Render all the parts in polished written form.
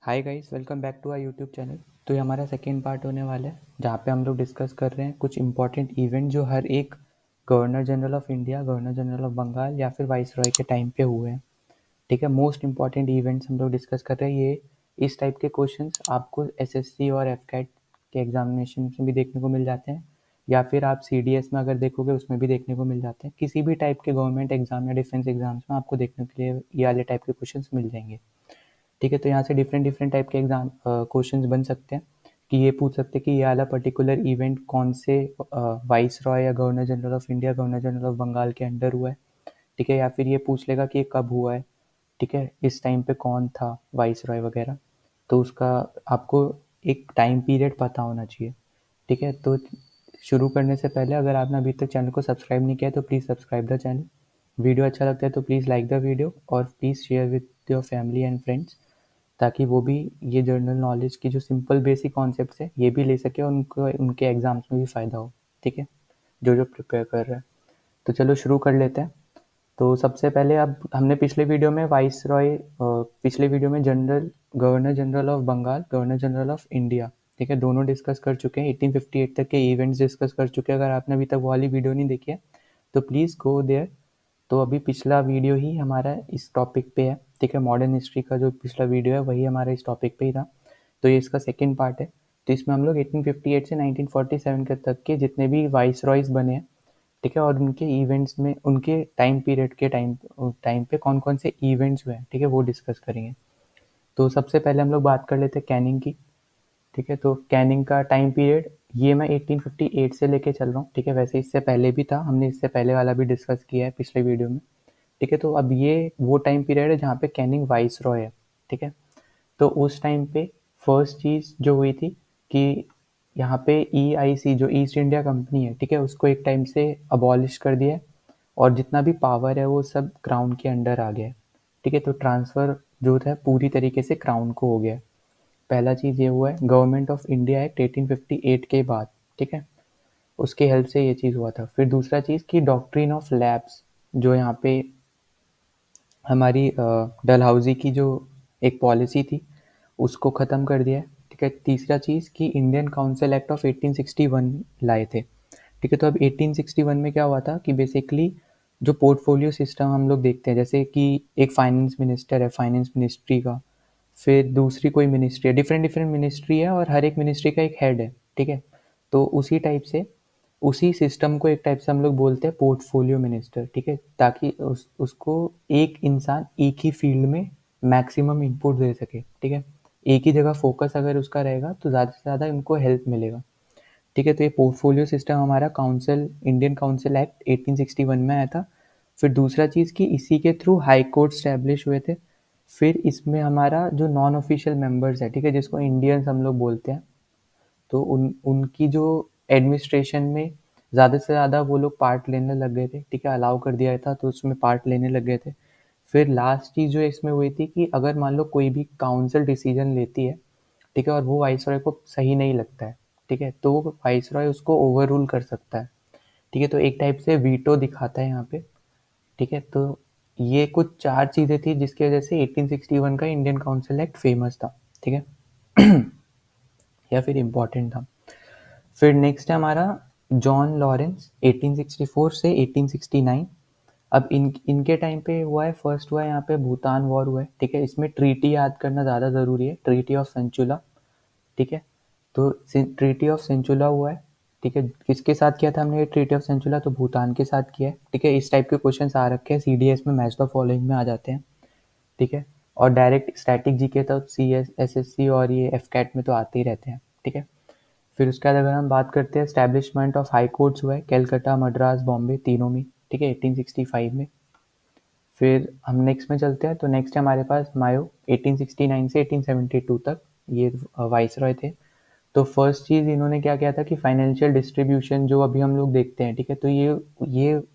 Hi guys, welcome back to our YouTube channel. तो ये हमारा सेकेंड पार्ट होने वाला है जहाँ पे हम लोग डिस्कस कर रहे हैं कुछ इंपॉर्टेंट इवेंट जो हर एक governor general of India, governor general of Bengal या फिर वाइस रॉय के टाइम पे हुए हैं। ठीक है, मोस्ट इंपॉर्टेंट इवेंट्स हम लोग डिस्कस कर रहे हैं। ये इस टाइप के क्वेश्चंस आपको एसएससी और एफकैट के एग्जामिनेशन में भी देखने को मिल जाते हैं, या फिर आप सीडीएस में अगर देखोगे उसमें भी देखने को मिल जाते हैं। किसी भी टाइप के गवर्नमेंट एग्जाम या डिफेंस एग्जाम्स में आपको देखने के लिए ये वाले टाइप के क्वेश्चंस मिल जाएंगे। ठीक है, तो यहाँ से डिफरेंट डिफरेंट टाइप के एग्जाम क्वेश्चंस बन सकते हैं कि ये पूछ सकते हैं कि ये वाला पर्टिकुलर इवेंट कौन से वाइस रॉय या governor general of India, governor general of Bengal के अंडर हुआ है। ठीक है, या फिर ये पूछ लेगा कि ये कब हुआ है। ठीक है, इस टाइम पे कौन था वाइस रॉय वगैरह। तो उसका आपको एक टाइम पीरियड पता होना चाहिए। ठीक है, तो शुरू करने से पहले अगर आपने अभी तक चैनल को सब्सक्राइब नहीं किया तो please subscribe the channel. Video अच्छा लगता है तो प्लीज़ लाइक द वीडियो और please share with your family and friends, ताकि वो भी ये जनरल नॉलेज की जो सिंपल बेसिक कॉन्सेप्ट्स है ये भी ले सके और उनको उनके एग्जाम्स में भी फ़ायदा हो। ठीक है, जो जो प्रिपेयर कर रहा है। तो चलो शुरू कर लेते हैं। तो सबसे पहले अब हमने पिछले वीडियो में वाइस रॉय, पिछले वीडियो में general governor general of Bengal, governor general of India, ठीक है, दोनों डिस्कस कर चुके हैं। 1858 तक के इवेंट्स डिस्कस कर चुके हैं। अगर आपने अभी तक वो वाली वीडियो नहीं देखी है तो प्लीज़ गो देयर। तो अभी पिछला वीडियो ही हमारा इस टॉपिक पे है। ठीक है, मॉडर्न हिस्ट्री का जो पिछला वीडियो है वही हमारा इस टॉपिक पे ही था। तो ये इसका सेकेंड पार्ट है। तो इसमें हम लोग 1858 से 1947 के तक के जितने भी वाइस रॉयज बने हैं, ठीक है, और उनके इवेंट्स में उनके टाइम पीरियड के टाइम टाइम पे कौन कौन से इवेंट्स हुए हैं, ठीक है, वो डिस्कस करेंगे। तो सबसे पहले हम लोग बात कर लेते हैं कैनिंग की। ठीक है, तो कैनिंग का टाइम पीरियड ये मैं 1858 से लेके चल रहा हूँ। ठीक है, वैसे इससे पहले भी था, हमने इससे पहले वाला भी डिस्कस किया है पिछले वीडियो में। ठीक है, तो अब ये वो टाइम पीरियड है जहाँ पे कैनिंग वाइस रॉय है। ठीक है, तो उस टाइम पे फर्स्ट चीज़ जो हुई थी कि यहाँ पे EIC जो ईस्ट इंडिया कंपनी है, ठीक है, उसको एक टाइम से अबॉलिश कर दिया है और जितना भी पावर है वो सब क्राउन के अंडर आ गया है। ठीक है, तो ट्रांसफ़र जो था पूरी तरीके से क्राउन को हो गया है। पहला चीज़ ये हुआ है गवर्नमेंट ऑफ इंडिया एक्ट 1858 के बाद। ठीक है, उसके हेल्प से ये चीज़ हुआ था। फिर दूसरा चीज़ कि डॉक्ट्रिन ऑफ लैब्स जो यहाँ पे हमारी डलहौजी की जो एक पॉलिसी थी उसको ख़त्म कर दिया है। ठीक है, तीसरा चीज़ कि इंडियन काउंसिल एक्ट ऑफ 1861 लाए थे। ठीक है, तो अब 1861 में क्या हुआ था कि बेसिकली जो पोर्टफोलियो सिस्टम हम लोग देखते हैं, जैसे कि एक फाइनेंस मिनिस्टर है फाइनेंस मिनिस्ट्री का, फिर दूसरी कोई मिनिस्ट्री है, डिफरेंट डिफरेंट मिनिस्ट्री है और हर एक मिनिस्ट्री का एक हेड है। ठीक है, तो उसी टाइप से उसी सिस्टम को एक टाइप से हम लोग बोलते हैं पोर्टफोलियो मिनिस्टर। ठीक है, ताकि उसको एक इंसान एक ही फील्ड में मैक्सिमम इनपुट दे सके। ठीक है, एक ही जगह फोकस अगर उसका रहेगा तो ज़्यादा से ज़्यादा इनको हेल्प मिलेगा। ठीक है, तो ये पोर्टफोलियो सिस्टम हमारा काउंसिल इंडियन काउंसिल एक्ट 1861 में आया था। फिर दूसरा चीज़ कि इसी के थ्रू हाई कोर्ट स्टैब्लिश हुए थे। फिर इसमें हमारा जो नॉन ऑफिशियल मेंबर्स है, ठीक है, जिसको इंडियंस हम लोग बोलते हैं, तो उनकी जो एडमिनिस्ट्रेशन में ज़्यादा से ज़्यादा वो लोग पार्ट लेने लग गए थे। ठीक है, अलाउ कर दिया था तो उसमें पार्ट लेने लग गए थे। फिर लास्ट चीज़ जो इसमें हुई थी कि अगर मान लो कोई भी काउंसिल डिसीजन लेती है, ठीक है, और वो वाइसरॉय को सही नहीं लगता है, ठीक है, तो वो वाइसरॉय उसको ओवर रूल कर सकता है। ठीक है, तो एक टाइप से वीटो दिखाता है यहाँ पे। ठीक है, तो ये कुछ चार चीज़ें थी जिसकी वजह से 1861 का इंडियन काउंसिल एक्ट फेमस था। ठीक है, या फिर इम्पोर्टेंट था। फिर नेक्स्ट है हमारा जॉन लॉरेंस 1864 से 1869। अब इनके टाइम पे हुआ है, फर्स्ट हुआ है यहाँ पे भूटान वॉर हुआ है। ठीक है, इसमें ट्रीटी याद करना ज़्यादा ज़रूरी है, ट्रीटी ऑफ सेंचुला। ठीक है, तो ट्रीटी ऑफ सेंचुला हुआ है। ठीक है, किसके साथ किया था हमने ये ट्रीटी ऑफ सेंचुला? तो भूटान के साथ किया है। ठीक है, इस टाइप के क्वेश्चन आ रखे हैं सीडीएस में, मैच द फॉलोइंग में आ जाते हैं। ठीक है, और डायरेक्ट स्टैटिक जीके तो CS SSC और ये एफकैट में तो आते ही रहते हैं। ठीक है, फिर उसके बाद अगर हम बात करते हैं एस्टैब्लिशमेंट ऑफ हाई कोर्ट्स हुआ है कैलकाटा, मद्रास, बॉम्बे, तीनों में। ठीक है, 1865 में। फिर हम नेक्स्ट में चलते हैं, तो नेक्स्ट है हमारे पास मायो 1869 से 1872 तक, ये वाइसरॉय थे। तो फर्स्ट चीज़ इन्होंने क्या किया था कि फाइनेंशियल डिस्ट्रीब्यूशन जो अभी हम लोग देखते हैं, ठीक है, तो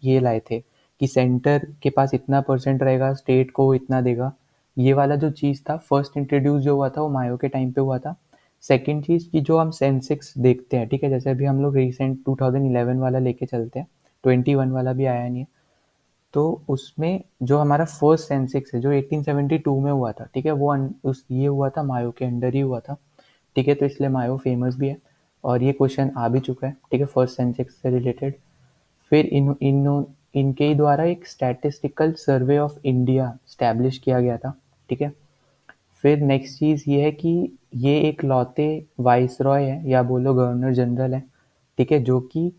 ये लाए थे कि सेंटर के पास इतना परसेंट रहेगा, स्टेट को इतना देगा। ये वाला जो चीज़ था फर्स्ट इंट्रोड्यूस जो हुआ था वो मायो के टाइम पे हुआ था। सेकंड चीज़ की जो हम सेंसेक्स देखते हैं, ठीक है, जैसे अभी हम लोग रिसेंट 2011 वाला लेके चलते हैं, 21 वाला भी आया नहीं है। तो उसमें जो हमारा फर्स्ट सेंसेक्स है जो 1872 में हुआ था, ठीक है, वो ये हुआ था मायो के अंडर ही हुआ था, ठीक है, तो इसलिए मायो फेमस भी है और ये क्वेश्चन आ भी चुका है, ठीक है, फर्स्ट सेंसेक्स से रिलेटेड। फिर इनके ही द्वारा एक statistical survey of India establish किया गया था, ठीक है। फिर नेक्स्ट चीज़ ये है कि ये एक लौते वाइसरॉय है या बोलो गवर्नर जनरल है, ठीक है, जो कि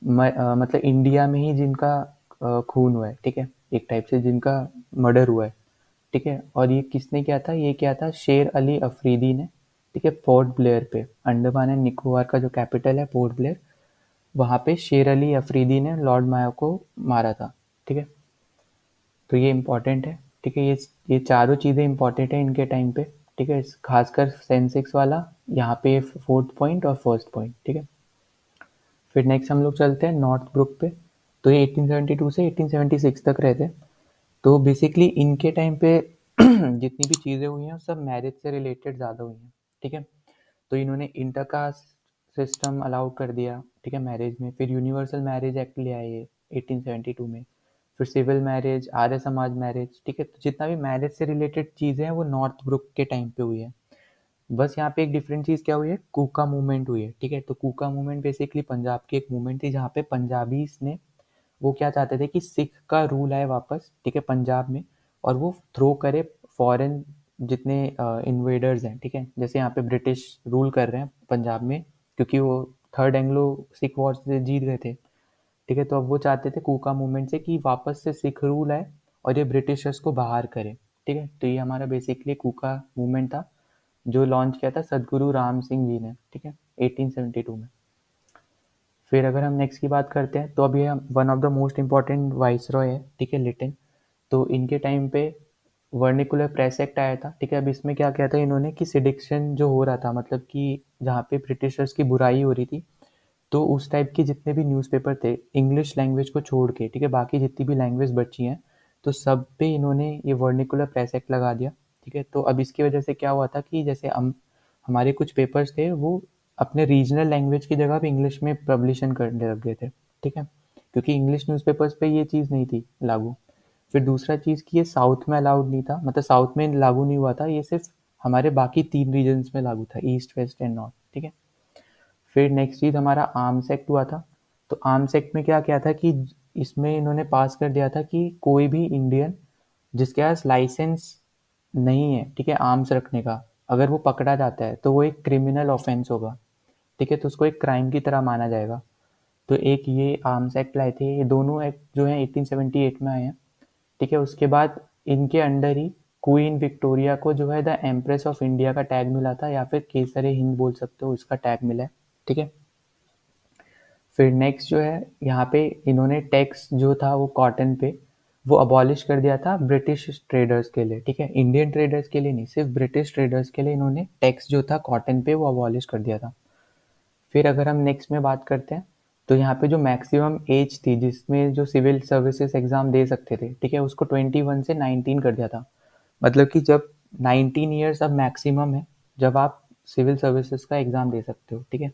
मतलब इंडिया में ही जिनका खून हुआ है, ठीक है, एक टाइप से जिनका मर्डर हुआ है, ठीक है। और ये किसने किया था, ये किया था शेर अली अफरीदी ने, ठीक है, पोर्ट ब्लेयर पे, अंडमान एंड निकोबार का जो कैपिटल है पोर्ट ब्लेयर, वहाँ पे शेर अली अफरीदी ने लॉर्ड मायो को मारा था, ठीक है। तो ये इम्पोर्टेंट है, ठीक है, ये चारों चीज़ें इम्पोर्टेंट है इनके टाइम पे, ठीक है, खासकर सेंसेक्स वाला यहाँ पे फोर्थ पॉइंट और फर्स्ट पॉइंट, ठीक है। फिर नेक्स्ट हम लोग चलते हैं नॉर्थ ब्रुक पे। तो ये 1872 से 1876 तक रहते हैं। तो बेसिकली इनके टाइम पे जितनी भी चीज़ें हुई हैं सब मैरिज से रिलेटेड ज़्यादा हुई हैं, ठीक है। तो इन्होंने इंटरकास्ट सिस्टम अलाउ कर दिया, ठीक है, मैरिज में। फिर यूनिवर्सल मैरिज एक्ट ले आए ये 1872 में। फिर civil marriage, Arya Samaj marriage, ठीक है। तो जितना भी मैरिज से रिलेटेड चीज़ें हैं वो नॉर्थ ब्रुक के टाइम पे हुई है। बस यहाँ पे एक डिफरेंट चीज़ क्या हुई है, कूका मूवमेंट हुई है, ठीक है। तो कूका मूवमेंट बेसिकली पंजाब की एक मूवमेंट थी जहाँ पे पंजाबीज ने, वो क्या चाहते थे कि सिख का रूल आए वापस, ठीक है, पंजाब में, और वो थ्रो करे फॉरेन जितने इन्वेडर्स हैं, ठीक है। जैसे यहाँ पे ब्रिटिश रूल कर रहे हैं पंजाब में क्योंकि वो थर्ड एंग्लो सिख वॉर से जीत गए थे, ठीक है। तो अब वो चाहते थे कूका मूवमेंट से कि वापस से सिख रूल आए और ये ब्रिटिशर्स को बाहर करे, ठीक है। तो ये हमारा बेसिकली कूका मूवमेंट था जो लॉन्च किया था सदगुरु राम सिंह जी ने, ठीक है, 1872 में। फिर अगर हम नेक्स्ट की बात करते हैं तो अब ये one of the most important viceroy है, ठीक है, लिटिन। तो इनके टाइम पे वर्निकुलर प्रेस एक्ट आया था, ठीक है। अब इसमें क्या किया था इन्होंने कि सिडिक्शन जो हो रहा था, मतलब कि जहाँ पे ब्रिटिशर्स की बुराई हो रही थी, तो उस टाइप के जितने भी न्यूज़पेपर थे इंग्लिश लैंग्वेज को छोड़ के, ठीक है, बाकी जितनी भी लैंग्वेज बची हैं तो सब पे इन्होंने ये वर्निकुलर प्रेस एक्ट लगा दिया, ठीक है। तो अब इसकी वजह से क्या हुआ था कि जैसे हम हमारे कुछ पेपर्स थे वो अपने रीजनल लैंग्वेज की जगह पे इंग्लिश में पब्लिशन करने लग गए थे, ठीक है, क्योंकि इंग्लिश न्यूज़पेपर्स पे ये चीज़ नहीं थी लागू। फिर दूसरा चीज़ कि ये साउथ में अलाउड नहीं था, मतलब साउथ में लागू नहीं हुआ था, ये सिर्फ हमारे बाकी 3 रीजन्स में लागू था, ईस्ट, वेस्ट एंड नॉर्थ, ठीक है। फिर नेक्स्ट चीज़ हमारा आर्म्स एक्ट हुआ था। तो आर्म्स एक्ट में क्या किया था कि इसमें इन्होंने पास कर दिया था कि कोई भी इंडियन जिसके पास लाइसेंस नहीं है, ठीक है, आर्म्स रखने का, अगर वो पकड़ा जाता है तो वो एक क्रिमिनल ऑफेंस होगा, ठीक है, तो उसको एक क्राइम की तरह माना जाएगा। तो एक ये आर्म्स एक्ट लाए थे, ये दोनों एक्ट जो है 1878 में आए हैं, ठीक है। उसके बाद इनके अंडर ही क्वीन विक्टोरिया को जो है द एम्प्रेस ऑफ इंडिया का टैग मिला था, या फिर केसर हिंद बोल सकते हो, इसका टैग मिला है, ठीक है। फिर नेक्स्ट जो है यहाँ पे इन्होंने टैक्स जो था वो कॉटन पे वो अबॉलिश कर दिया था ब्रिटिश ट्रेडर्स के लिए, ठीक है, इंडियन ट्रेडर्स के लिए नहीं, सिर्फ ब्रिटिश ट्रेडर्स के लिए इन्होंने टैक्स जो था कॉटन पे वो अबॉलिश कर दिया था। फिर अगर हम नेक्स्ट में बात करते हैं तो यहाँ पे जो मैक्सिमम एज थी जिसमें जो सिविल सर्विसेज एग्ज़ाम दे सकते थे, ठीक है, उसको 21 से 19 कर दिया था। मतलब कि जब 19 ईयर्स अब मैक्सिमम है जब आप सिविल सर्विसेज का एग्ज़ाम दे सकते हो, ठीक है।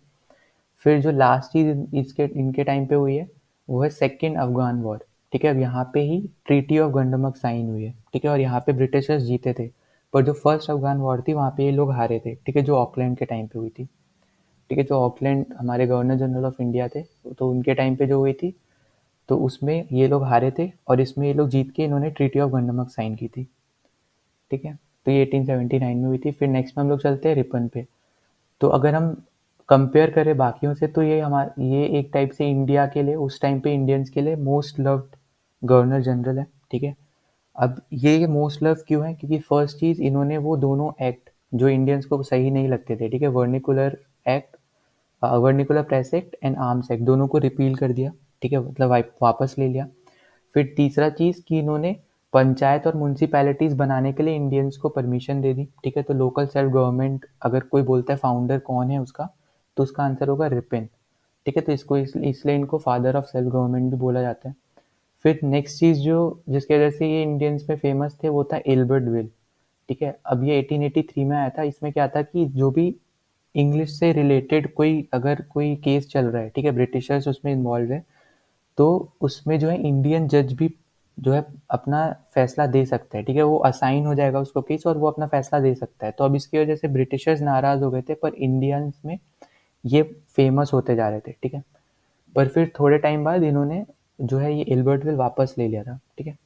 फिर जो लास्ट चीज़ इसके इनके टाइम पे हुई है वो है सेकेंड अफगान वॉर, ठीक है। अब यहाँ पे ही ट्रीटी ऑफ गंडमक साइन हुई है, ठीक है, और यहाँ पे ब्रिटिशर्स जीते थे। पर जो फर्स्ट अफगान वॉर थी वहाँ पे ये लोग हारे थे, ठीक है, जो ऑकलैंड के टाइम पे हुई थी, ठीक है। जो ऑकलैंड हमारे गवर्नर जनरल ऑफ इंडिया थे तो उनके टाइम पे जो हुई थी, तो उसमें ये लोग हारे थे और इसमें ये लोग जीत के इन्होंने ट्रीटी ऑफ गंडमक साइन की थी, ठीक है। तो ये 1879 में हुई थी। फिर नेक्स्ट में हम लोग चलते हैं रिपन पे। तो अगर हम कंपेयर करें बाकियों से तो ये एक टाइप से इंडिया के लिए उस टाइम पे इंडियंस के लिए मोस्ट लव्ड गवर्नर जनरल है, ठीक है। अब ये मोस्ट लव क्यों है, क्योंकि फर्स्ट चीज़ इन्होंने वो दोनों एक्ट जो इंडियंस को सही नहीं लगते थे, ठीक है, act vernacular press act and arms act, दोनों को रिपील कर दिया, ठीक है, मतलब वापस ले लिया। फिर तीसरा चीज़ कि इन्होंने पंचायत और म्यूनसिपैलिटीज़ बनाने के लिए इंडियंस को परमिशन दे दी, ठीक है। तो लोकल सेल्फ गवर्नमेंट अगर कोई बोलता है फाउंडर कौन है उसका, तो उसका आंसर होगा रिपेन, ठीक है। तो इसको इसलिए इनको फादर ऑफ सेल्फ गवर्नमेंट भी बोला जाता है। फिर नेक्स्ट चीज़ जो जिसकी वजह से ये इंडियंस में फेमस थे वो था एल्बर्ट विल, ठीक है। अब ये 1883 में आया था। इसमें क्या था कि जो भी इंग्लिश से रिलेटेड कोई अगर कोई केस चल रहा है, ठीक है, ब्रिटिशर्स उसमें इन्वॉल्व है, तो उसमें जो है इंडियन जज भी जो है अपना फैसला दे सकता है, ठीक है, वो असाइन हो जाएगा उसको केस और वो अपना फैसला दे सकता है। तो अब इसकी वजह से ब्रिटिशर्स नाराज हो गए थे, पर इंडियंस में ये फेमस होते जा रहे थे, ठीक है। पर फिर थोड़े टाइम बाद इन्होंने जो है ये एल्बर्टविल वापस ले लिया था, ठीक है।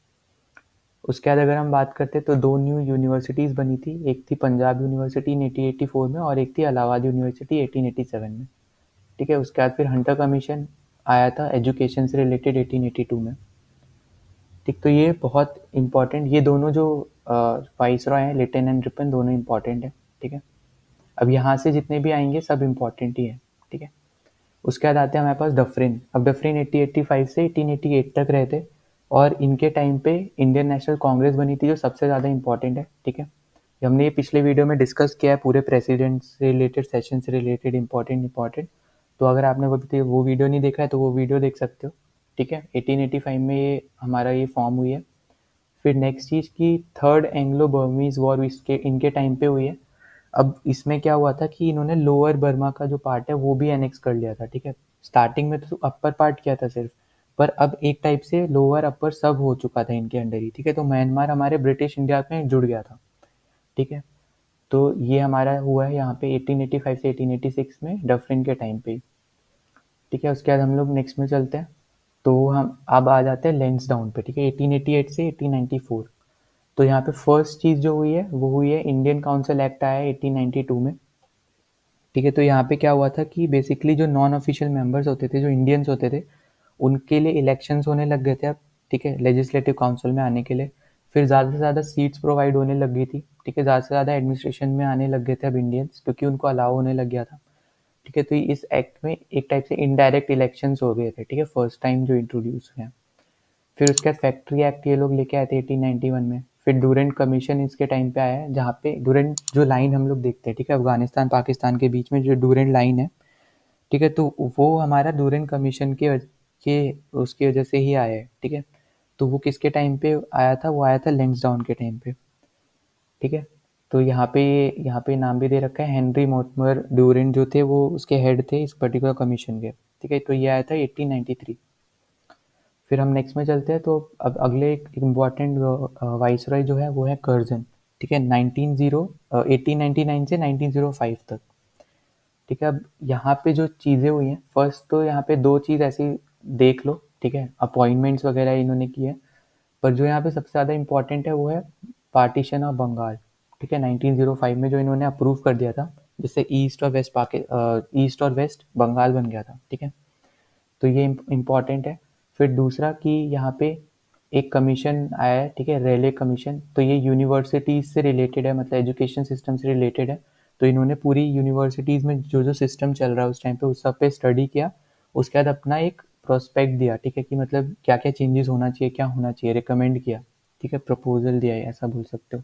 उसके बाद अगर हम बात करते तो दो न्यू यूनिवर्सिटीज़ बनी थी, एक थी पंजाब यूनिवर्सिटी इन 1884 में और एक थी इलाहाबाद यूनिवर्सिटी 1887 में, ठीक है। उसके बाद फिर हंटर कमीशन आया था एजुकेशन से रिलेटेड 1882 में, ठीक। तो ये बहुत इंपॉर्टेंट, ये दोनों जो वाइस रॉय हैं लिटन एंड रिपन, दोनों इंपॉर्टेंट है, ठीक है। अब यहाँ से जितने भी आएंगे सब इंपॉर्टेंट ही है, ठीक है। उसके बाद आते हैं हमारे पास डफरिन। अब डफरिन 1885 से 1888 तक रहे थे और इनके टाइम पे इंडियन नेशनल कांग्रेस बनी थी जो सबसे ज़्यादा इंपॉर्टेंट है, ठीक है। हमने ये पिछले वीडियो में डिस्कस किया है पूरे प्रेसिडेंट से रिलेटेड, सेशन से रिलेटेड, इंपॉर्टेंट। तो अगर आपने वो वीडियो नहीं देखा है तो वो वीडियो देख सकते हो, ठीक है। 1885 में ये हमारा ये फॉर्म हुई है। फिर नेक्स्ट चीज़ की थर्ड एंग्लो बर्मीज वॉर इसके इनके टाइम पे हुई है। अब इसमें क्या हुआ था कि इन्होंने लोअर बर्मा का जो पार्ट है वो भी एनेक्स कर लिया था, ठीक है। स्टार्टिंग में तो अपर पार्ट किया था सिर्फ, पर अब एक टाइप से लोअर अपर सब हो चुका था इनके अंडर ही, ठीक है। तो म्यांमार हमारे ब्रिटिश इंडिया में जुड़ गया था, ठीक है। तो ये हमारा हुआ है यहाँ पे 1885 से 1886 में डफरिन के टाइम पे, ठीक है। उसके बाद हम लोग नेक्स्ट में चलते हैं। तो हम अब आ जाते हैं लैंसडाउन पे, ठीक है, 1888 से 1894। तो यहाँ पे फर्स्ट चीज़ जो हुई है वो हुई है इंडियन काउंसिल एक्ट आया है 1892 में, ठीक है। तो यहाँ पे क्या हुआ था कि बेसिकली जो नॉन ऑफिशियल मेंबर्स होते थे, जो इंडियंस होते थे, उनके लिए इलेक्शंस होने लग गए थे अब, ठीक है, लेजिस्लेटिव काउंसिल में आने के लिए। फिर ज़्यादा से ज़्यादा सीट्स प्रोवाइड होने लग गई थी, ठीक है, ज़्यादा से ज़्यादा एडमिनिस्ट्रेशन में आने लग गए थे अब इंडियंस, क्योंकि उनको अलाउ होने लग गया था, ठीक है। तो इस एक्ट में एक टाइप से इनडायरेक्ट इलेक्शंस हो गए थे, ठीक है, फर्स्ट टाइम जो इंट्रोड्यूस हुए हैं। फिर उसके बाद फैक्ट्री एक्ट ये लोग लेके आए थे 1891 में। फिर डूरेंट कमीशन इसके टाइम पे आया है, जहाँ पे डूरेंट जो लाइन हम लोग देखते हैं, ठीक है, अफगानिस्तान पाकिस्तान के बीच में जो डूरेंट लाइन है, ठीक है, तो वो हमारा डूरेंट कमीशन के उसकी वजह से ही आया है, ठीक है। तो वो किसके टाइम पे आया था, वो आया था लैंसडाउन के टाइम पे, ठीक है। तो यहाँ पे नाम भी दे रखा है, हेनरी मोर्टिमर डूरेंट जो थे वो उसके हेड थे इस पर्टिकुलर कमीशन के, ठीक है। तो ये आया था 1893। फिर हम नेक्स्ट में चलते हैं। तो अब अगले एक इम्पॉर्टेंट वाइसरॉय जो है वो है कर्जन, ठीक है, 1899 से 1905 तक, ठीक है। अब यहाँ पे जो चीज़ें हुई हैं, फर्स्ट तो यहाँ पे दो चीज़ ऐसी देख लो, ठीक है, अपॉइंटमेंट्स वगैरह इन्होंने किए हैं, पर जो यहाँ पे सबसे ज़्यादा इंपॉर्टेंट है वो है पार्टीशन ऑफ बंगाल, ठीक है, 1905 में जो इन्होंने अप्रूव कर दिया था, जिससे ईस्ट और वेस्ट बंगाल बन गया था, ठीक है। तो ये इम्पॉर्टेंट है। फिर दूसरा कि यहाँ पे एक कमीशन आया है, ठीक है, रेले कमीशन। तो ये यूनिवर्सिटीज़ से रिलेटेड है, मतलब एजुकेशन सिस्टम से रिलेटेड है। तो इन्होंने पूरी यूनिवर्सिटीज़ में जो जो सिस्टम चल रहा है उस टाइम पे उस सब पे स्टडी किया। उसके बाद अपना एक प्रोस्पेक्ट दिया, ठीक है, कि मतलब क्या क्या चेंजेस होना चाहिए, क्या होना चाहिए, रिकमेंड किया, ठीक है, प्रपोजल दिया है, ऐसा बोल सकते हो।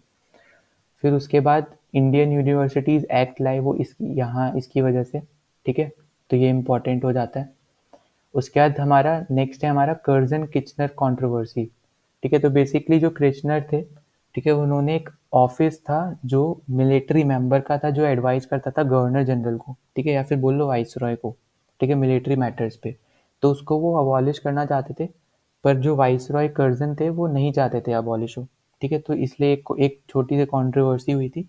फिर उसके बाद इंडियन यूनिवर्सिटीज़ एक्ट लाए, वो इसकी वजह से, ठीक है। तो ये इम्पोर्टेंट हो जाता है। उसके बाद हमारा नेक्स्ट है हमारा कर्जन किचनर कंट्रोवर्सी, ठीक है। तो बेसिकली जो किचनर थे, ठीक है, उन्होंने एक ऑफिस था जो मिलिट्री मेंबर का था, जो एडवाइस करता था गवर्नर जनरल को, ठीक है, या फिर बोल लो वाइस रॉय को, ठीक है, मिलिट्री मैटर्स पे। तो उसको वो अबॉलिश करना चाहते थे, पर जो वाइस रॉय कर्जन थे वो नहीं चाहते थे अबॉलिश हो, ठीक है। तो इसलिए एक छोटी सी कंट्रोवर्सी हुई थी।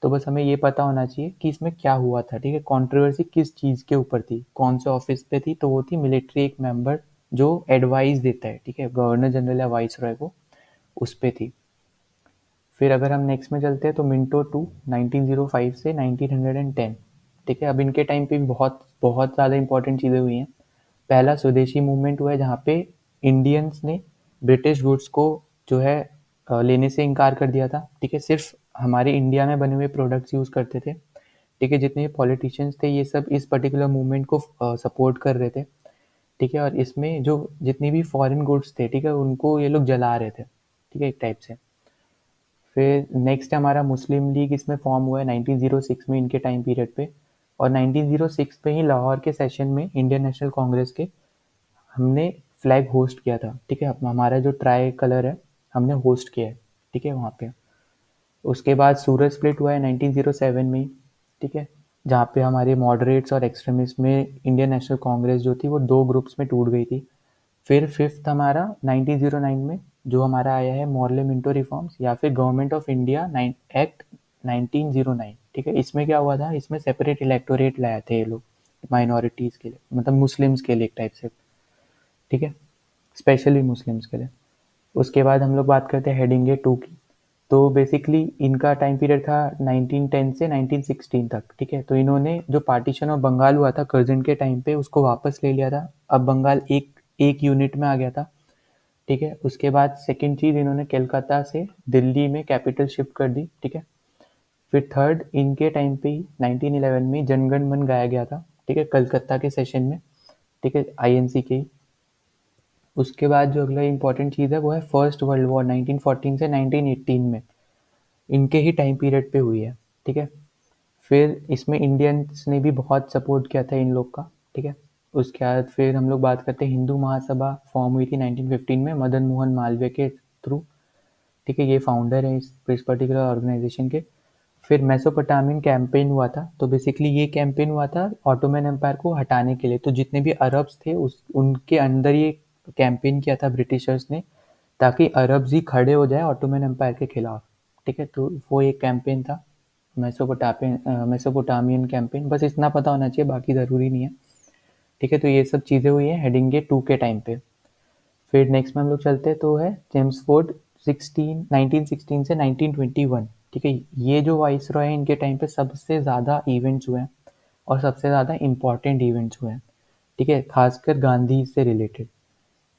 तो बस हमें ये पता होना चाहिए कि इसमें क्या हुआ था, ठीक है, कंट्रोवर्सी किस चीज़ के ऊपर थी, कौन से ऑफिस पे थी। तो वो थी मिलिट्री एक मेंबर जो एडवाइस देता है, ठीक है, गवर्नर जनरल या वाइस रॉय को, उस पे थी। फिर अगर हम नेक्स्ट में चलते हैं तो मिंटो टू 1905 से 1910, ठीक है। अब इनके टाइम पे भी बहुत बहुत ज़्यादा इंपॉर्टेंट चीज़ें हुई हैं। पहला स्वदेशी मूवमेंट हुआ है, जहाँ पे इंडियंस ने ब्रिटिश गुड्स को जो है लेने से इनकार कर दिया था, ठीक है। सिर्फ हमारे इंडिया में बने हुए प्रोडक्ट्स यूज़ करते थे, ठीक है। जितने भी पॉलिटिशियंस थे ये सब इस पर्टिकुलर मूवमेंट को सपोर्ट कर रहे थे, ठीक है। और इसमें जो जितनी भी फॉरेन गुड्स थे, ठीक है, उनको ये लोग जला रहे थे, ठीक है, एक टाइप से। फिर नेक्स्ट हमारा मुस्लिम लीग इसमें फॉर्म हुआ है 1906 में इनके टाइम पीरियड पे। और 1906 में ही लाहौर के सेशन में इंडियन नेशनल कांग्रेस के हमने फ्लैग होस्ट किया था, ठीक है। हमारा जो ट्राई कलर है हमने होस्ट किया है, ठीक है, वहाँ पे। उसके बाद सूरत स्प्लिट हुआ है 1907 में ही, ठीक है, जहाँ पे हमारे मॉडरेट्स और एक्सट्रीमिस्ट में इंडियन नेशनल कांग्रेस जो थी वो दो ग्रुप्स में टूट गई थी। फिर फिफ्थ हमारा 1909 में जो हमारा आया है मॉर्ले मिंटो रिफॉर्म्स या फिर गवर्नमेंट ऑफ इंडिया एक्ट 1909। ठीक है, इसमें क्या हुआ था, इसमें सेपरेट इलेक्टोरेट लाए थे ये लोग माइनॉरिटीज़ के लिए, मतलब मुस्लिम्स के लिए एक टाइप से। ठीक है, स्पेशली मुस्लिम्स के लिए। उसके बाद हम लोग बात करते हैं हेडिंग ए 2 की। तो बेसिकली इनका टाइम पीरियड था 1910 से 1916 तक। ठीक है, तो इन्होंने जो पार्टीशन ऑफ बंगाल हुआ था कर्जन के टाइम पे उसको वापस ले लिया था। अब बंगाल एक एक यूनिट में आ गया था। ठीक है, उसके बाद सेकंड चीज़ इन्होंने कलकत्ता से दिल्ली में कैपिटल शिफ्ट कर दी। ठीक है, फिर थर्ड इनके टाइम पे ही 1911 में जनगण मन गाया गया था। ठीक है, कलकत्ता के सेशन में। ठीक है, आईएनसी के ही। उसके बाद जो अगला इंपॉर्टेंट चीज़ है वो है फर्स्ट वर्ल्ड वॉर 1914 से 1918 में, इनके ही टाइम पीरियड पे हुई है। ठीक है, फिर इसमें इंडियंस ने भी बहुत सपोर्ट किया था इन लोग का। ठीक है, उसके बाद फिर हम लोग बात करते हैं हिंदू महासभा फॉर्म हुई थी 1915 में मदन मोहन मालवीय के थ्रू। ठीक है, ये फाउंडर है इस पर्टिकुलर ऑर्गेनाइजेशन के। फिर मेसोपोटामियन कैंपेन हुआ था। तो बेसिकली ये कैंपेन हुआ था ऑटोमन एम्पायर को हटाने के लिए। तो जितने भी अरब्स थे उस उनके अंदर ये कैंपेन किया था ब्रिटिशर्स ने, ताकि अरब्स ही खड़े हो जाए ऑटोमन एम्पायर के खिलाफ। ठीक है, तो वो एक कैंपेन था मेसोपोटामियन कैंपेन। बस इतना पता होना चाहिए, बाकी ज़रूरी नहीं है। ठीक है, तो ये सब चीज़ें हुई हैं हेडिंग 2 के टाइम पे। फिर नेक्स्ट में हम लोग चलते हैं तो है चेम्सफोर्ड 1916 से 1921। ठीक है, ये जो वाइस रॉय है इनके टाइम पे सबसे ज़्यादा इवेंट्स हुए हैं और सबसे ज़्यादा इम्पॉर्टेंट इवेंट्स हुए हैं। ठीक है, खासकर गांधी से रिलेटेड।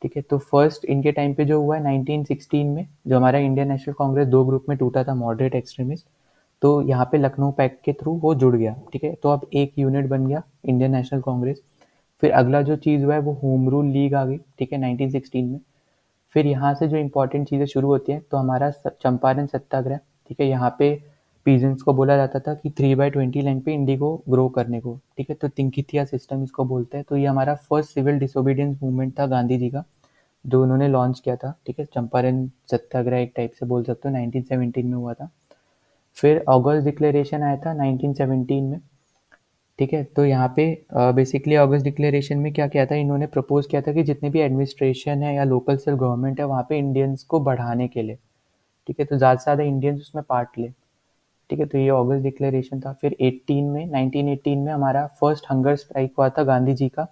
ठीक है, तो फर्स्ट इनके टाइम पे जो हुआ है 1916 में, जो हमारा इंडियन नेशनल कांग्रेस दो ग्रुप में टूटा था, मॉडरेट एक्सट्रीमिस्ट। तो यहाँ पे लखनऊ पैक्ट के थ्रू वो जुड़ गया। ठीक है, तो अब एक यूनिट बन गया इंडियन नेशनल कांग्रेस। फिर अगला जो चीज़ हुआ है वो होम रूल लीग आ गई। ठीक है, 1916 में। फिर यहाँ से जो इंपॉर्टेंट चीज़ें शुरू होती हैं तो हमारा चंपारण सत्याग्रह। ठीक है, यहाँ पे पीजेंट्स को बोला जाता था कि 3/20 लैंड पे इंडिगो ग्रो करने को। ठीक है, तो तिंकिथिया सिस्टम इसको बोलते हैं। तो ये हमारा फर्स्ट सिविल डिसोबीडियंस मूवमेंट था गांधी जी का, जो उन्होंने लॉन्च किया था। ठीक है, चंपारण सत्याग्रह एक टाइप से बोल सकते हो, 1917 में हुआ था। फिर अगस्त डिक्लेरेशन आया था 1917 में। ठीक है, तो यहाँ पे बेसिकली अगस्त डिक्लेरेशन में क्या किया था, इन्होंने प्रपोज किया था कि जितने भी एडमिनिस्ट्रेशन है या लोकल सेल्फ गवर्नमेंट है वहाँ पे इंडियंस को बढ़ाने के लिए। ठीक है, तो ज़्यादा से ज़्यादा इंडियंस उसमें पार्ट ले। ठीक है, तो ये अगस्त डिक्लेरेशन था। फिर 1918 में हमारा फर्स्ट हंगर स्ट्राइक हुआ था गांधी जी का।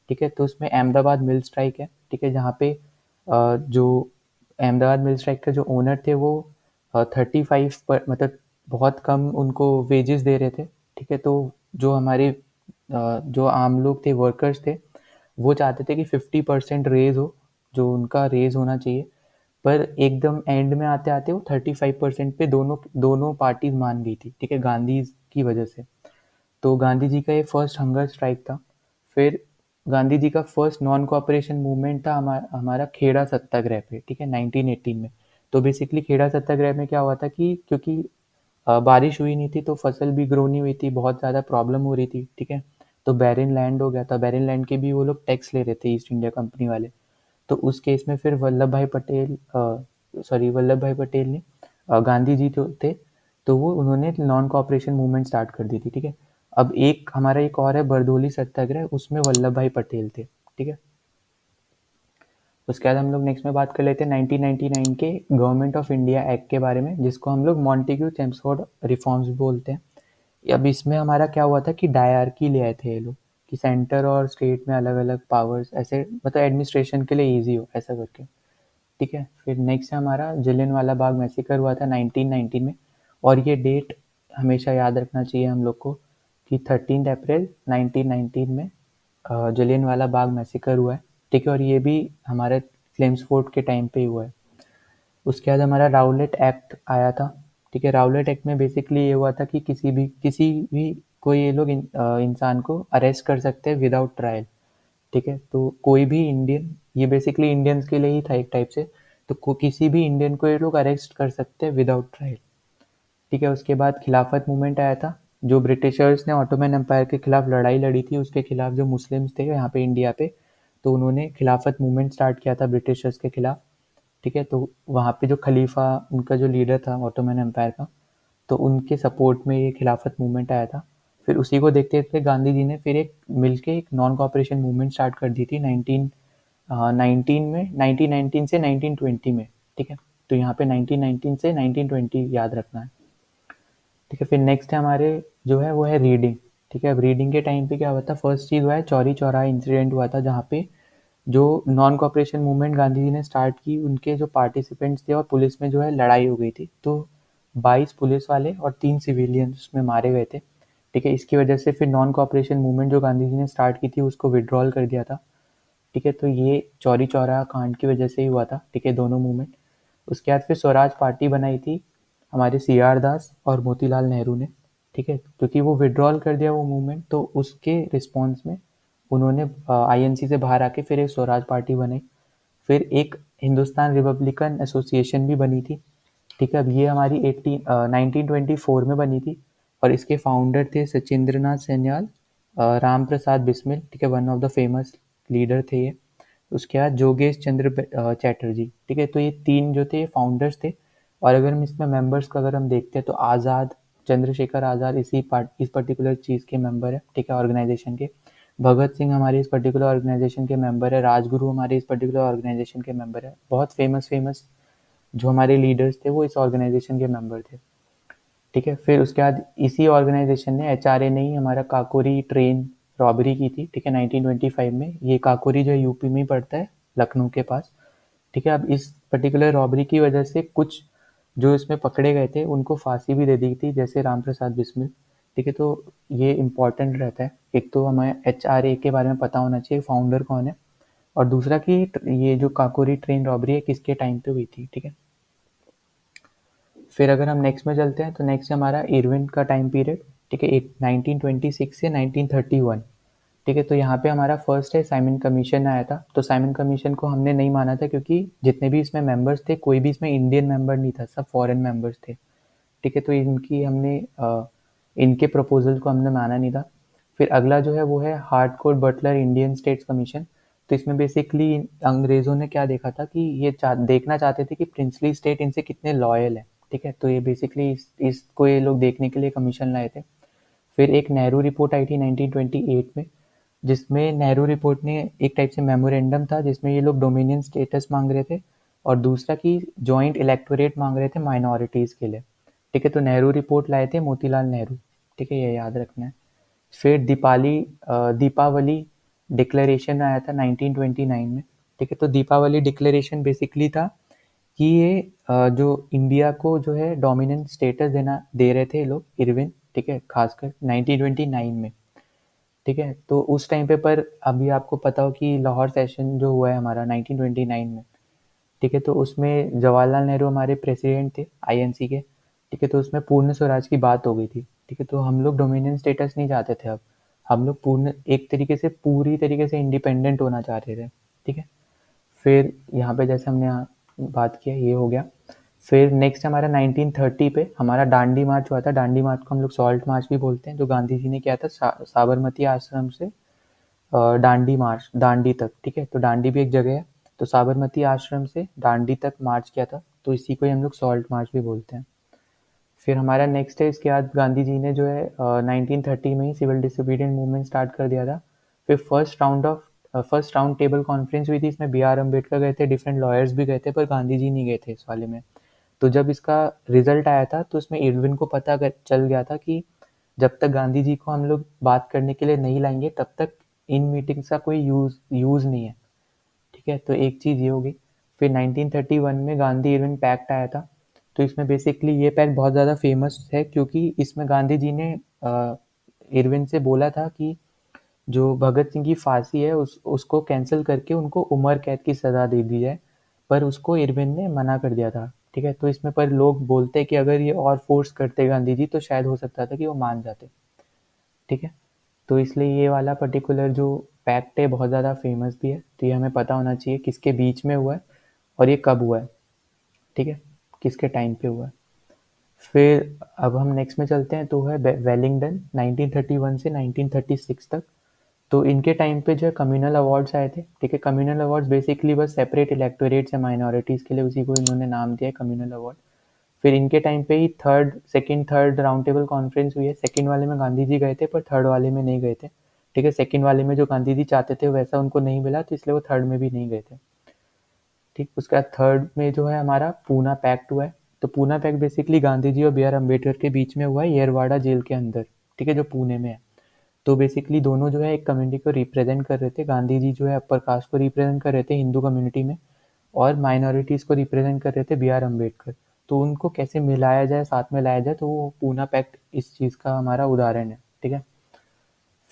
ठीक है, तो उसमें अहमदाबाद मिल स्ट्राइक है। ठीक है, जहाँ पे जो अहमदाबाद मिल स्ट्राइक का जो ओनर थे वो 35 पर मतलब बहुत कम उनको वेजेस दे रहे थे। ठीक है, तो जो हमारे जो आम लोग थे, वर्कर्स थे, वो चाहते थे कि 50% रेज हो, जो उनका रेज होना चाहिए। पर एकदम एंड में आते आते वो 35% पे दोनों दोनों पार्टीज मान गई थी। ठीक है, गांधी की वजह से। तो गांधी जी का ये फर्स्ट हंगर स्ट्राइक था। फिर गांधी जी का फर्स्ट नॉन कोऑपरेशन मूवमेंट था हमारा खेड़ा सत्याग्रह पे। ठीक है, 1918 में। तो बेसिकली खेड़ा सत्याग्रह में क्या हुआ था कि क्योंकि बारिश हुई नहीं थी तो फसल भी ग्रो नहीं हुई थी, बहुत ज़्यादा प्रॉब्लम हो रही थी। ठीक है, तो बैरन लैंड हो गया था। बैरन लैंड के भी वो लोग टैक्स ले रहे थे ईस्ट इंडिया कंपनी वाले। तो उस केस में फिर वल्लभ भाई पटेल ने गांधी जी जो थे तो वो उन्होंने नॉन कोऑपरेशन मूवमेंट स्टार्ट कर दी थी। ठीक है, अब एक हमारा एक और है बरदोली सत्याग्रह, उसमें वल्लभ भाई पटेल थे। ठीक है, उसके बाद हम लोग नेक्स्ट में बात कर लेते हैं 1999 के गवर्नमेंट ऑफ इंडिया एक्ट के बारे में, जिसको हम लोग मॉन्टेग्यू चेम्सफोर्ड रिफॉर्म्स बोलते हैं। अब इसमें हमारा क्या हुआ था कि डायरकी ले आए थे ये लोग, कि सेंटर और स्टेट में अलग अलग पावर्स, ऐसे मतलब एडमिनिस्ट्रेशन के लिए ईजी हो ऐसा करके। ठीक है, फिर नेक्स्ट है हमारा जलियांवाला बाग मैसेकर हुआ था 1919 में। और ये डेट हमेशा याद रखना चाहिए हम लोग को कि 13 अप्रैल 1919 में जलियांवाला बाग मैसेकर हुआ है। ठीक है, और ये भी हमारे क्लेम्सफोर्ड के टाइम पे ही हुआ है। उसके बाद हमारा राउलेट एक्ट आया था। ठीक है, राउलेट एक्ट में बेसिकली ये हुआ था कि किसी भी कोई ये लोग इंसान को अरेस्ट कर सकते हैं विदाउट ट्रायल। ठीक है, तो कोई भी इंडियन, ये बेसिकली इंडियंस के लिए ही था एक टाइप से। तो किसी भी इंडियन को ये लोग अरेस्ट कर सकते हैं विदाउट ट्रायल। ठीक है, उसके बाद खिलाफत मूवमेंट आया था, जो ब्रिटिशर्स ने ऑटोमन एम्पायर के खिलाफ लड़ाई लड़ी थी, उसके खिलाफ जो मुस्लिम्स थे यहाँ पे इंडिया पे, तो उन्होंने खिलाफत मूवमेंट स्टार्ट किया था ब्रिटिशर्स के खिलाफ। ठीक है, तो वहाँ पे जो खलीफा उनका जो लीडर था ऑटोमन एम्पायर का, तो उनके सपोर्ट में ये खिलाफत मूवमेंट आया था। फिर उसी को देखते हुए गांधी जी ने फिर एक मिलके एक नॉन कॉपरेशन मूवमेंट स्टार्ट कर दी थी 1919 से 1920 में, ठीक है। तो यहाँ पे 1919 से 1920 याद रखना है, ठीक है। फिर नेक्स्ट है हमारे जो है वो है रीडिंग, ठीक है। अब रीडिंग के टाइम पे क्या हुआ था, फर्स्ट चीज़ हुआ है चौरी चौरा इंसिडेंट हुआ था, जहाँ पे जो non cooperation movement Gandhi ji ने स्टार्ट की, उनके जो पार्टिसिपेंट्स थे और पुलिस में जो है लड़ाई हो गई थी। तो 22 पुलिस वाले और 3 सिविलियंस उसमें मारे गए थे, ठीक है। इसकी वजह से फिर नॉन कॉपरेशन मूवमेंट जो गांधी जी ने स्टार्ट की थी उसको विड्रॉल कर दिया था, ठीक है। तो ये चौरी चौरा कांड की वजह से ही हुआ था, ठीक है, दोनों मूवमेंट। उसके बाद फिर स्वराज पार्टी बनाई थी हमारे सी आर दास और मोतीलाल नेहरू ने, ठीक है। क्योंकि वो विड्रॉल कर दिया वो मूवमेंट, तो उसके रिस्पॉन्स में उन्होंने आईएनसी से बाहर आके फिर एक स्वराज पार्टी बनाई। फिर एक हिंदुस्तान रिपब्लिकन एसोसिएशन भी बनी थी, ठीक है। अब ये हमारी 1924 में बनी थी और इसके फाउंडर थे सचिंद्र नाथ सन्याल, राम प्रसाद बिस्मिल, ठीक है, one of the famous leader थे ये। उसके बाद जोगेश चंद्र चैटर्जी, ठीक है। तो ये 3 जो थे फाउंडर्स थे। और अगर हम इसमें मेंबर्स का अगर हम देखते हैं तो आज़ाद, चंद्रशेखर आज़ाद इस पर्टिकुलर चीज़ के मेंबर है, ठीक है, ऑर्गेनाइजेशन के। भगत सिंह हमारे इस पर्टिकुलर ऑर्गेनाइजेशन के मेंबर है, राजगुरु हमारे इस पर्टिकुलर ऑर्गेनाइजेशन के मेंबर है। बहुत फेमस फेमस जो हमारे लीडर्स थे वो इस ऑर्गेनाइजेशन के मेंबर थे, ठीक है। फिर उसके बाद इसी ऑर्गेनाइजेशन ने एचआरए ने ही हमारा काकोरी ट्रेन रॉबरी की थी, ठीक है, 1925 में। ये काकोरी जो है यूपी में ही पड़ता है, लखनऊ के पास, ठीक है। अब इस पर्टिकुलर रॉबरी की वजह से कुछ जो इसमें पकड़े गए थे उनको फांसी भी दे दी थी, जैसे राम प्रसाद बिस्मिल, ठीक है। तो ये इम्पोर्टेंट रहता है, एक तो हमें एचआरए के बारे में पता होना चाहिए फाउंडर कौन है, और दूसरा कि ये जो काकोरी ट्रेन रॉबरी है किसके टाइम पे हुई थी, ठीक है। फिर अगर हम नेक्स्ट में चलते हैं तो नेक्स्ट है हमारा इरविन का टाइम पीरियड, ठीक है, 1926 से 1931, ठीक है। तो यहाँ पे हमारा फर्स्ट है साइमन कमीशन आया था। तो साइमन कमीशन को हमने नहीं माना था क्योंकि जितने भी इसमें मेंबर्स थे कोई भी इसमें इंडियन मेंबर नहीं था, सब फॉरेन मेंबर्स थे, ठीक है। तो इनके प्रपोजल को हमने माना नहीं था। फिर अगला जो है वो है Harcourt Butler Indian States Commission. तो इसमें बेसिकली अंग्रेज़ों ने क्या देखा था कि देखना चाहते थे कि प्रिंसली स्टेट इनसे कितने लॉयल है, ठीक है। तो ये बेसिकली इसको ये लोग देखने के लिए कमीशन लाए थे। फिर एक नेहरू रिपोर्ट आई थी 1928 में, जिसमें नेहरू रिपोर्ट ने एक टाइप से मेमोरेंडम था जिसमें ये लोग डोमिनियन स्टेटस मांग रहे थे, और दूसरा कि जॉइंट इलेक्टोरेट मांग रहे थे माइनॉरिटीज़ के लिए, ठीक है। तो नेहरू रिपोर्ट लाए थे मोतीलाल नेहरू, ठीक है, ये याद रखना है। फिर दीपावली डिक्लेरेशन आया था 1929 में, ठीक है। तो दीपावली डिक्लेरेशन बेसिकली था कि ये जो इंडिया को जो है डोमिनेंट स्टेटस दे रहे थे लोग, इरविन, ठीक है, खासकर 1929 में, ठीक है। तो उस टाइम पे पर अभी आपको पता हो कि लाहौर सेशन जो हुआ है हमारा 1929 में, ठीक है। तो उसमें जवाहरलाल नेहरू हमारे प्रेसिडेंट थे आईएनसी के, ठीक है। तो उसमें पूर्ण स्वराज की बात हो गई थी, ठीक है। तो हम लोग डोमिनियन स्टेटस नहीं चाहते थे, अब हम लोग पूर्ण एक तरीके से पूरी तरीके से इंडिपेंडेंट होना चाहते थे, ठीक है। फिर यहाँ पे जैसे हमने यहाँ बात किया ये हो गया। फिर नेक्स्ट हमारा 1930 पे हमारा दांडी मार्च हुआ था। दांडी मार्च को हम लोग सॉल्ट मार्च भी बोलते हैं, जो गांधी जी ने किया था साबरमती आश्रम से दांडी मार्च, दांडी तक, ठीक है। तो दांडी भी एक जगह है, तो साबरमती आश्रम से दांडी तक मार्च किया था, तो इसी को ही हम लोग सॉल्ट मार्च भी बोलते हैं। फिर हमारा नेक्स्ट है, इसके बाद गांधी जी ने जो है 1930 में ही सिविल डिसोबीडियंट मूवमेंट स्टार्ट कर दिया था। फिर फर्स्ट राउंड टेबल कॉन्फ्रेंस हुई थी, इसमें बी आर अम्बेडकर गए थे, डिफरेंट लॉयर्स भी गए थे, पर गांधी जी नहीं गए थे इस वाले में। तो जब इसका रिजल्ट आया था तो इसमें इरविन को चल गया था कि जब तक गांधी जी को हम लोग बात करने के लिए नहीं लाएंगे तब तक इन मीटिंग्स का कोई यूज़ नहीं है, ठीक है। तो एक चीज़ ये होगी। फिर 1931 में गांधी इरविन पैक्ट आया था। तो इसमें बेसिकली ये पैक्ट बहुत ज़्यादा फेमस है क्योंकि इसमें गांधी जी ने इरविन से बोला था कि जो भगत सिंह की फांसी है उसको कैंसिल करके उनको उम्र कैद की सज़ा दे दी जाए, पर उसको इरविन ने मना कर दिया था, ठीक है। तो इसमें पर लोग बोलते हैं कि अगर ये और फोर्स करते गांधी जी तो शायद हो सकता था कि वो मान जाते, ठीक है। तो इसलिए ये वाला पर्टिकुलर जो पैक्ट है बहुत ज़्यादा फेमस भी है, तो ये हमें पता होना चाहिए किसके बीच में हुआ है और ये कब हुआ है, ठीक है, किसके टाइम पे हुआ है। फिर अब हम नेक्स्ट में चलते हैं, तो है वेलिंगटन 1931 से 1936 तक। तो इनके टाइम पे जो है कम्युनल अवार्ड्स आए थे, ठीक है। कम्युनल अवार्ड्स बेसिकली बस सेपरेट इलेक्टोरेट्स या माइनॉरिटीज़ के लिए, उसी को इन्होंने नाम दिया है कम्युनल अवार्ड। फिर इनके टाइम पे ही थर्ड राउंड टेबल कॉन्फ्रेंस हुई है। सेकंड वाले में गांधी जी गए थे पर थर्ड वाले में नहीं गए थे, ठीक है, सेकंड वाले में जो गांधी जी चाहते थे वैसा उनको नहीं मिला, तो इसलिए वो थर्ड में भी नहीं गए थे। ठीक, उसके बाद थर्ड में जो है हमारा पूना पैक्ट हुआ है। तो पूना पैक्ट बेसिकली गांधी जी और बी आर अम्बेडकर के बीच में हुआ है येरवाड़ा जेल के अंदर, ठीक है, जो पुणे में है। तो बेसिकली दोनों जो है एक कम्युनिटी को रिप्रेजेंट कर रहे थे। गांधी जी जो है अपर कास्ट को रिप्रेजेंट कर रहे थे हिंदू कम्युनिटी में, और माइनॉरिटीज को रिप्रेजेंट कर रहे थे बी आर अम्बेडकर। तो उनको कैसे मिलाया जाए, साथ में लाया जाए, तो वो पूना पैक्ट इस चीज़ का हमारा उदाहरण है। ठीक है,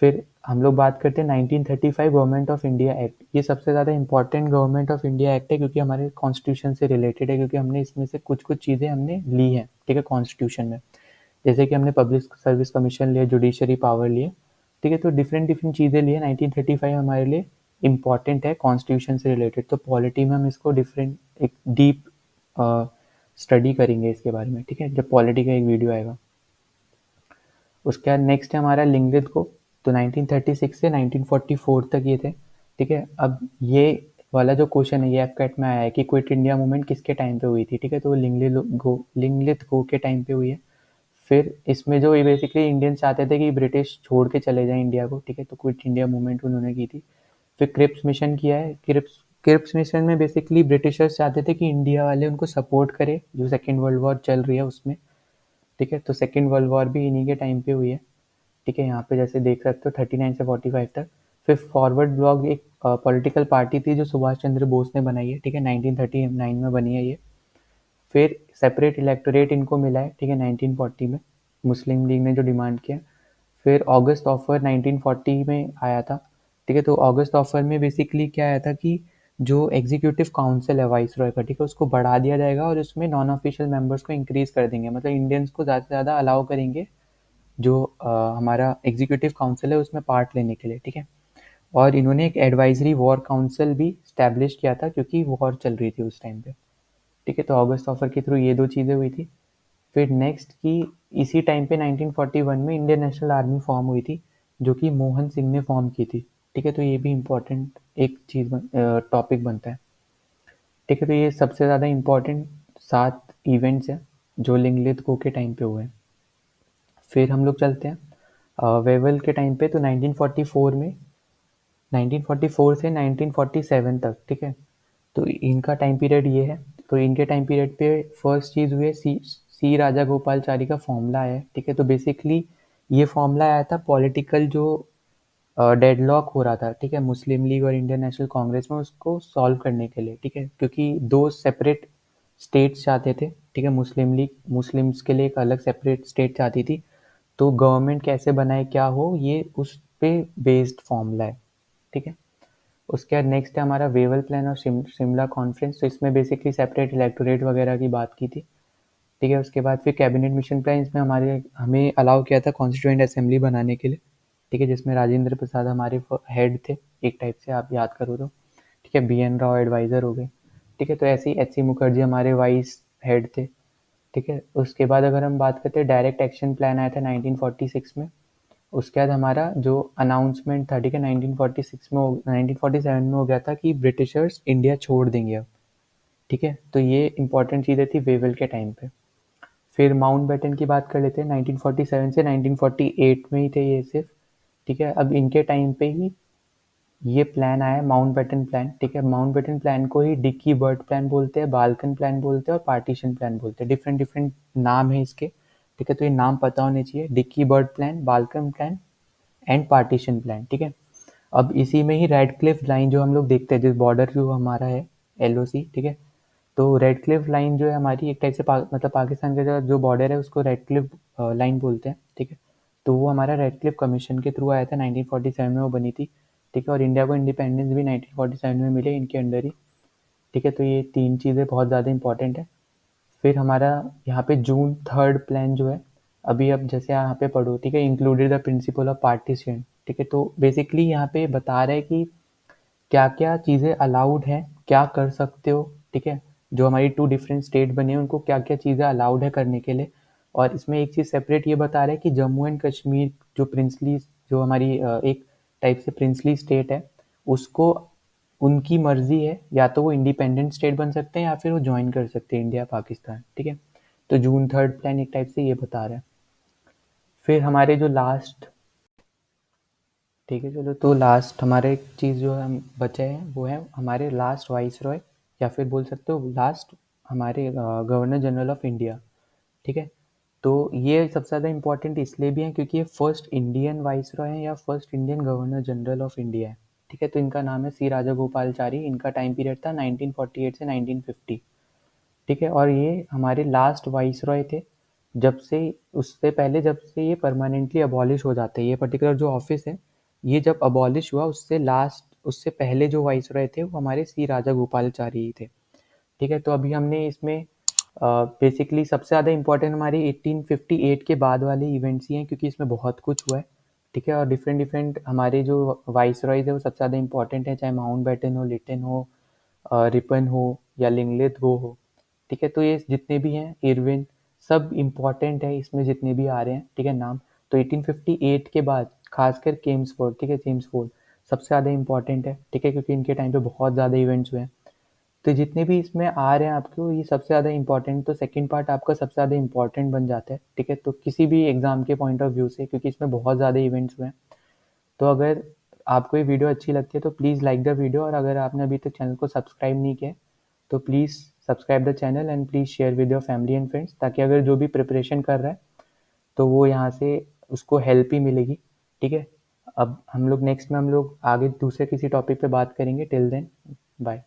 फिर हम लोग बात करते हैं 1935 गवर्नमेंट ऑफ इंडिया एक्ट। ये सबसे ज़्यादा important government of India act है, क्योंकि हमारे कॉन्स्टिट्यूशन से रिलेटेड है, क्योंकि हमने इसमें से कुछ कुछ चीज़ें हमने ली हैं, ठीक है, कॉन्स्टिट्यूशन में। जैसे कि हमने पब्लिक सर्विस कमीशन लिया, जुडिशरी पावर लिए, ठीक है, तो डिफरेंट डिफरेंट चीज़ें लिए। 1935 हमारे लिए इंपॉर्टेंट है कॉन्स्टिट्यूशन से रिलेटेड। तो पॉलिटी में हम इसको डिफरेंट एक डीप स्टडी करेंगे इसके बारे में, ठीक है, जब पॉलिटी का एक वीडियो आएगा। उसके बाद नेक्स्ट है हमारा लिंगलित को। तो 1936 से 1944 तक ये थे, ठीक है। अब ये वाला जो क्वेश्चन है ये एफकेट में आया है कि क्विट इंडिया मूवमेंट किसके टाइम पे हुई थी, ठीक है, तो लिंगलित गो के टाइम पे हुई है। फिर इसमें जो ये बेसिकली इंडियंस चाहते थे कि ब्रिटिश छोड़ के चले जाएं इंडिया को, ठीक है, तो क्विट इंडिया मूवमेंट उन्होंने की थी। फिर क्रिप्स मिशन किया है। क्रिप्स मिशन में बेसिकली ब्रिटिशर्स चाहते थे कि इंडिया वाले उनको सपोर्ट करे जो सेकेंड वर्ल्ड वॉर चल रही है उसमें, ठीक है, तो सेकेंड वर्ल्ड वॉर भी इन्हीं के टाइम पे हुई है, ठीक है। यहाँ पे जैसे देख सकते हो 39 से 45 तक। फिर फॉरवर्ड ब्लॉक एक पॉलिटिकल पार्टी थी जो सुभाष चंद्र बोस ने बनाई है, ठीक है, 1939 में बनी है ये। फिर सेपरेट इलेक्टोरेट इनको मिला है, ठीक है, 1940 में मुस्लिम लीग ने जो डिमांड किया। फिर ऑगस्ट ऑफर 1940 में आया था, ठीक है, तो ऑगस्ट ऑफर में बेसिकली क्या आया था कि जो एग्जीक्यूटिव काउंसिल है वाइस रॉय का, ठीक है, उसको बढ़ा दिया जाएगा और उसमें नॉन ऑफिशियल मेंबर्स को इंक्रीज कर देंगे, मतलब इंडियंस को ज़्यादा से ज़्यादा अलाउ करेंगे जो हमारा एग्जीक्यूटिव काउंसिल है उसमें पार्ट लेने के लिए, ठीक है। और इन्होंने एक एडवाइजरी वॉर काउंसिल भी स्टैब्लिश किया था क्योंकि वॉर चल रही थी उस टाइम पे, ठीक है। तो ऑगस्ट ऑफर के थ्रू ये दो चीज़ें हुई थी। फिर नेक्स्ट की इसी टाइम पे 1941 में इंडियन नेशनल आर्मी फॉर्म हुई थी, जो कि मोहन सिंह ने फॉर्म की थी, ठीक है, तो ये भी इम्पोर्टेंट एक चीज़ टॉपिक बनता है, ठीक है। तो ये सबसे ज़्यादा इम्पोर्टेंट 7 इवेंट्स हैं जो लिंगलित को के टाइम पे हुए हैं। फिर हम लोग चलते हैं वेवल के टाइम पे। तो 1944 में 1944 से 1947 तक, ठीक है, तो इनका टाइम पीरियड ये है। तो इनके टाइम पीरियड पे फर्स्ट चीज़ हुई है सी राजा गोपालचारी का फॉर्मूला है, ठीक है। तो बेसिकली ये फॉर्मूला आया था पॉलिटिकल जो डेडलॉक हो रहा था, ठीक है, मुस्लिम लीग और इंडियन नेशनल कांग्रेस में, उसको सॉल्व करने के लिए, ठीक है, क्योंकि दो सेपरेट स्टेट्स चाहते थे, ठीक है। मुस्लिम लीग मुस्लिम्स के लिए एक अलग सेपरेट स्टेट चाहती थी, तो गवर्नमेंट कैसे बनाए क्या हो, ये उस पे बेस्ड फॉर्मूला है, ठीक है। उसके बाद नेक्स्ट है हमारा वेवल प्लान और शिमला कॉन्फ्रेंस। तो इसमें बेसिकली सेपरेट इलेक्टोरेट वगैरह की बात की थी, ठीक है। उसके बाद फिर कैबिनेट मिशन प्लान, इसमें हमें अलाउ किया था कॉन्स्टिट्यूएंट असेंबली बनाने के लिए, ठीक है, जिसमें राजेंद्र प्रसाद हमारे हेड थे एक टाइप से, आप याद करो तो, ठीक है, BN राव एडवाइज़र हो गए, ठीक है। तो ऐसे ही HC मुखर्जी हमारे वाइस हेड थे, ठीक है। उसके बाद अगर हम बात करते हैं डायरेक्ट एक्शन प्लान आया था 1946 में। उसके बाद हमारा जो अनाउंसमेंट था, ठीक है, 1946 में 1947 में हो गया था कि ब्रिटिशर्स इंडिया छोड़ देंगे अब, ठीक है। तो ये इंपॉर्टेंट चीज़ें थी वेवल के टाइम पे। फिर माउंट बैटन की बात कर लेते हैं। 1947 से 1948 में ही थे ये सिर्फ, ठीक है। अब इनके टाइम पे ही ये प्लान आया माउंट बैटन प्लान, ठीक है। माउंट बैटन प्लान को ही डिकी बर्ट प्लान बोलते हैं, बाल्कन प्लान बोलते हैं और पार्टीशन प्लान बोलते हैं। डिफरेंट डिफरेंट नाम है इसके, ठीक है, तो ये नाम पता होने चाहिए। Dickie Bird plan, Balkan plan and partition plan, ठीक है। अब इसी में ही रेड क्लिफ लाइन जो हम लोग देखते हैं, जिस बॉर्डर जो हमारा है LOC, ठीक है, तो रेड क्लिफ लाइन जो है हमारी एक टाइप से मतलब पाकिस्तान का जो बॉर्डर है उसको रेड क्लिफ लाइन बोलते हैं, ठीक है। तो वो हमारा रेड क्लिफ कमीशन के थ्रू आया था 1947 में वो बनी थी, ठीक है। और इंडिया को इंडिपेंडेंस भी 1947 में मिले इनके अंडर ही, ठीक है। तो ये 3 चीज़ें बहुत ज़्यादा इंपॉर्टेंट है। फिर हमारा यहाँ पे जून 3 प्लान जो है, अभी अब जैसे यहाँ पे पढ़ो, ठीक है, included the principle of partition, ठीक है। तो बेसिकली यहाँ पे बता रहा है कि क्या क्या चीज़ें अलाउड हैं, क्या कर सकते हो, ठीक है। जो हमारी 2 डिफरेंट स्टेट बने हैं उनको क्या क्या चीज़ें अलाउड है करने के लिए। और इसमें एक चीज़ सेपरेट ये बता रहा है कि जम्मू एंड कश्मीर जो प्रिंसली, जो हमारी एक टाइप से प्रिंसली स्टेट है, उसको उनकी मर्जी है, या तो वो इंडिपेंडेंट स्टेट बन सकते हैं या फिर वो ज्वाइन कर सकते हैं इंडिया पाकिस्तान, ठीक है। तो जून 3 प्लान एक टाइप से ये बता रहा है। फिर हमारे जो लास्ट ठीक है, चलो तो लास्ट हमारे एक चीज़ जो हम बचे हैं वो है हमारे लास्ट वाइस रॉय, या फिर बोल सकते हो लास्ट हमारे गवर्नर जनरल ऑफ इंडिया। ठीक है, तो ये सबसे ज़्यादा इम्पोर्टेंट इसलिए भी है क्योंकि ये फर्स्ट इंडियन वाइस रॉय हैं या first Indian governor general of India है। ठीक है, तो इनका नाम है सी राजागोपालचारी। इनका टाइम पीरियड था 1948 से 1950। ठीक है, और ये हमारे लास्ट वाइस रॉय थे। जब से उससे पहले जब से ये परमानेंटली अबॉलिश हो जाते हैं, ये पर्टिकुलर जो ऑफिस है ये जब अबॉलिश हुआ उससे पहले जो वाइस रॉय थे वो हमारे सी राजागोपालचारी ही थे। ठीक है, तो अभी हमने इसमें बेसिकली सबसे ज़्यादा इम्पोर्टेंट हमारी 1858 के बाद वाले इवेंट्स ही हैं क्योंकि इसमें बहुत कुछ हुआ है। ठीक है, और डिफरेंट डिफरेंट हमारे जो वाइस रॉयज है वो सबसे ज़्यादा इम्पोर्टेंट है, चाहे माउंट बैटन हो, लिटन हो, रिपन हो या लिंगलेट हो। ठीक है, तो ये जितने भी हैं इरविन, सब इम्पोर्टेंट है इसमें जितने भी आ रहे हैं। ठीक है नाम, तो 1858 के बाद खासकर केम्सफोर्ड, ठीक है जेम्सफोर्ड सबसे ज़्यादा इम्पोर्टेंट है। ठीक है, क्योंकि इनके टाइम पे बहुत ज़्यादा इवेंट्स हुए हैं। तो जितने भी इसमें आ रहे हैं आपको ये सबसे ज़्यादा इम्पोर्टेंट, तो सेकंड पार्ट आपका सबसे ज़्यादा इम्पोर्टेंट बन जाता है। ठीक है, तो किसी भी एग्जाम के पॉइंट ऑफ व्यू से, क्योंकि इसमें बहुत ज़्यादा इवेंट्स हुए हैं। तो अगर आपको ये वीडियो अच्छी लगती है तो प्लीज़ लाइक द वीडियो, और अगर आपने अभी तक चैनल को सब्सक्राइब नहीं किया तो please subscribe the channel and please share with your family and friends, ताकि अगर जो भी प्रिपरेशन कर रहा है तो वो यहाँ से उसको हेल्प ही मिलेगी। ठीक है, अब हम लोग नेक्स्ट में हम लोग आगे दूसरे किसी टॉपिक पे बात करेंगे। Till then bye.